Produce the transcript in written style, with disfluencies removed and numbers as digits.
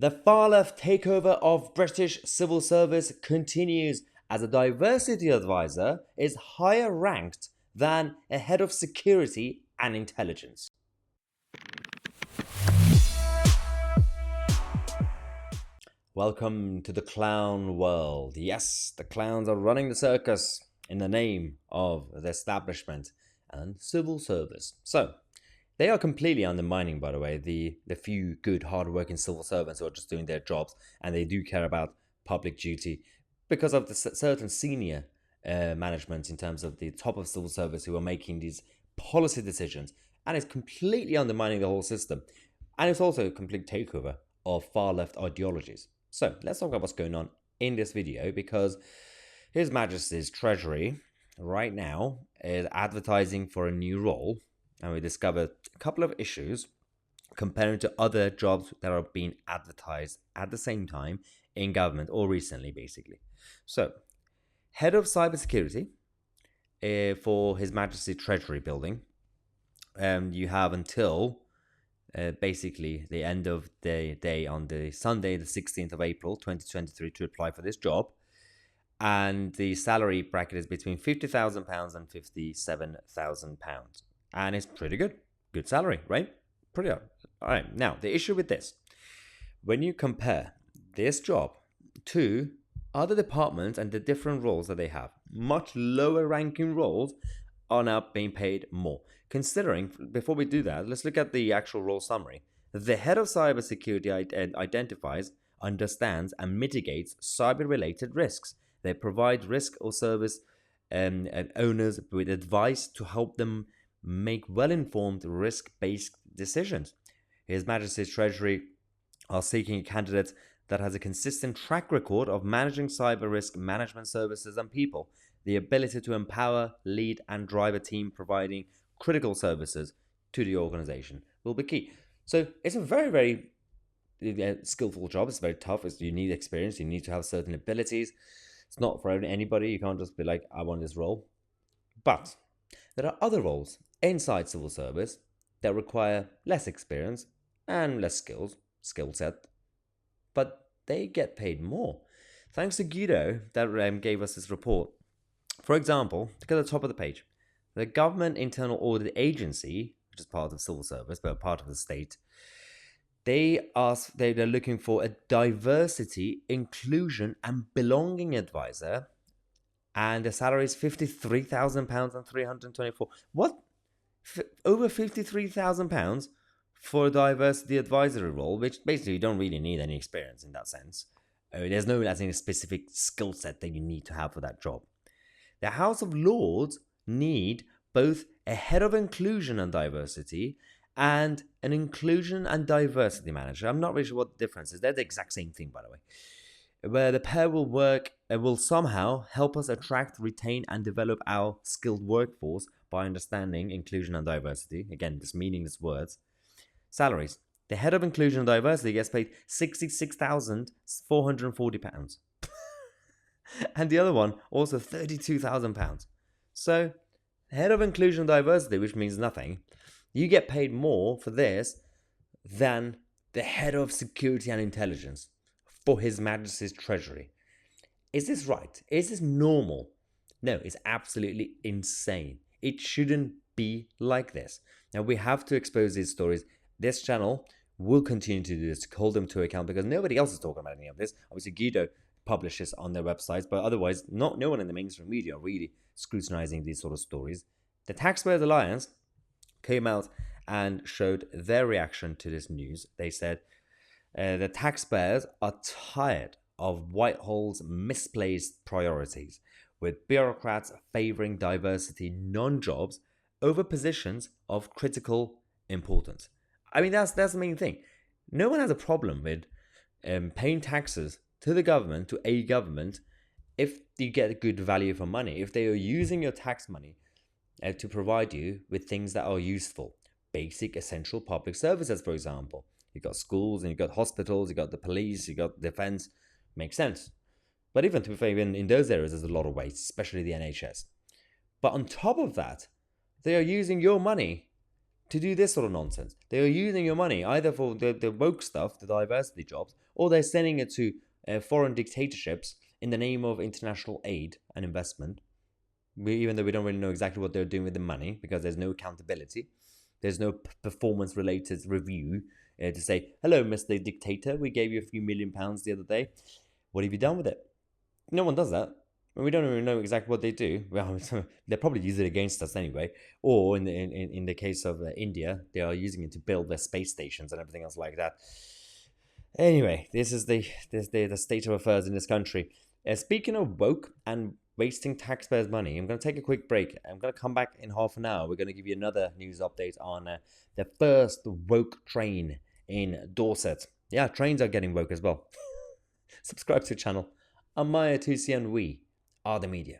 The far left takeover of British civil service continues as a diversity advisor is higher ranked than a head of security and intelligence. Welcome to the clown world. Yes, the clowns are running the circus in the name of the establishment and civil service. So, they are completely undermining, by the way, the few good, hard-working civil servants who are just doing their jobs, and they do care about public duty because of the certain senior management in terms of the top of civil service who are making these policy decisions, and it's completely undermining the whole system. And it's also a complete takeover of far-left ideologies. So let's talk about what's going on in this video, because His Majesty's Treasury right now is advertising for a new role, and we discovered a couple of issues comparing to other jobs that are being advertised at the same time in government or recently, basically. So, Head of Cybersecurity for His Majesty's Treasury building. You have until basically the end of the day on the Sunday, the 16th of April, 2023, to apply for this job. And the salary bracket is between £50,000 and £57,000. And it's pretty good. Good salary, right? Pretty good. All right. Now, the issue with this, when you compare this job to other departments and the different roles that they have, much lower ranking roles are now being paid more. Considering, before we do that, let's look at the actual role summary. The head of cybersecurity identifies, understands, and mitigates cyber-related risks. They provide risk or service owners with advice to help them make well-informed, risk-based decisions. His Majesty's Treasury are seeking a candidate that has a consistent track record of managing cyber risk management services and people, the ability to empower, lead, and drive a team providing critical services to the organization will be key. So it's a very, very skillful job. It's very tough. You need experience. You need to have certain abilities. It's not for anybody. You can't just be like, I want this role. But there are other roles inside civil service that require less experience and less skill set, but they get paid more. Thanks to Guido that gave us this report. For example, look at the top of the page. The Government Internal Audit Agency, which is part of civil service but part of the state, they're looking for a diversity, inclusion, and belonging advisor, and the salary is £53,000 and 324. What? Over £53,000 for a diversity advisory role, which basically you don't really need any experience in that sense. There's no specific skill set that you need to have for that job. The House of Lords need both a head of inclusion and diversity and an inclusion and diversity manager. I'm not really sure what the difference is. They're the exact same thing, by the way. Where the pair will work will somehow help us attract, retain, and develop our skilled workforce by understanding inclusion and diversity. Again, just meaningless words. Salaries. The head of inclusion and diversity gets paid £66,440. And the other one, also £32,000. So, head of inclusion and diversity, which means nothing, you get paid more for this than the head of security and intelligence for His Majesty's Treasury. Is this right? Is this normal? No, it's absolutely insane. It shouldn't be like this. Now, we have to expose these stories. This channel will continue to do this, to hold them to account, because nobody else is talking about any of this. Obviously, Guido publishes on their websites, but otherwise, no one in the mainstream media are really scrutinizing these sort of stories. The Taxpayers Alliance came out and showed their reaction to this news. They said the taxpayers are tired of Whitehall's misplaced priorities, with bureaucrats favouring diversity non-jobs over positions of critical importance. I mean, that's the main thing. No one has a problem with paying taxes to the government, to a government, if you get a good value for money, if they are using your tax money to provide you with things that are useful, basic, essential public services, for example. You've got schools and you've got hospitals, you've got the police, you've got defense. Makes sense. But even to be fair, even in those areas, there's a lot of waste, especially the NHS. But on top of that, they are using your money to do this sort of nonsense. They are using your money either for the woke stuff, the diversity jobs, or they're sending it to foreign dictatorships in the name of international aid and investment. Even though we don't really know exactly what they're doing with the money, because there's no accountability. There's no performance-related review to say, hello, Mr. Dictator, we gave you a few £1 million the other day. What have you done with it? No one does that. We don't even know exactly what they do. Well, they'll probably use it against us anyway. Or in the case of India, they are using it to build their space stations and everything else like that. Anyway, this is the state of affairs in this country. Speaking of woke and wasting taxpayers' money, I'm going to take a quick break. I'm going to come back in half an hour. We're going to give you another news update on the first woke train in Dorset. Yeah, trains are getting woke as well. Subscribe to the channel. I'm Mahyar, Tousi, and we are the media.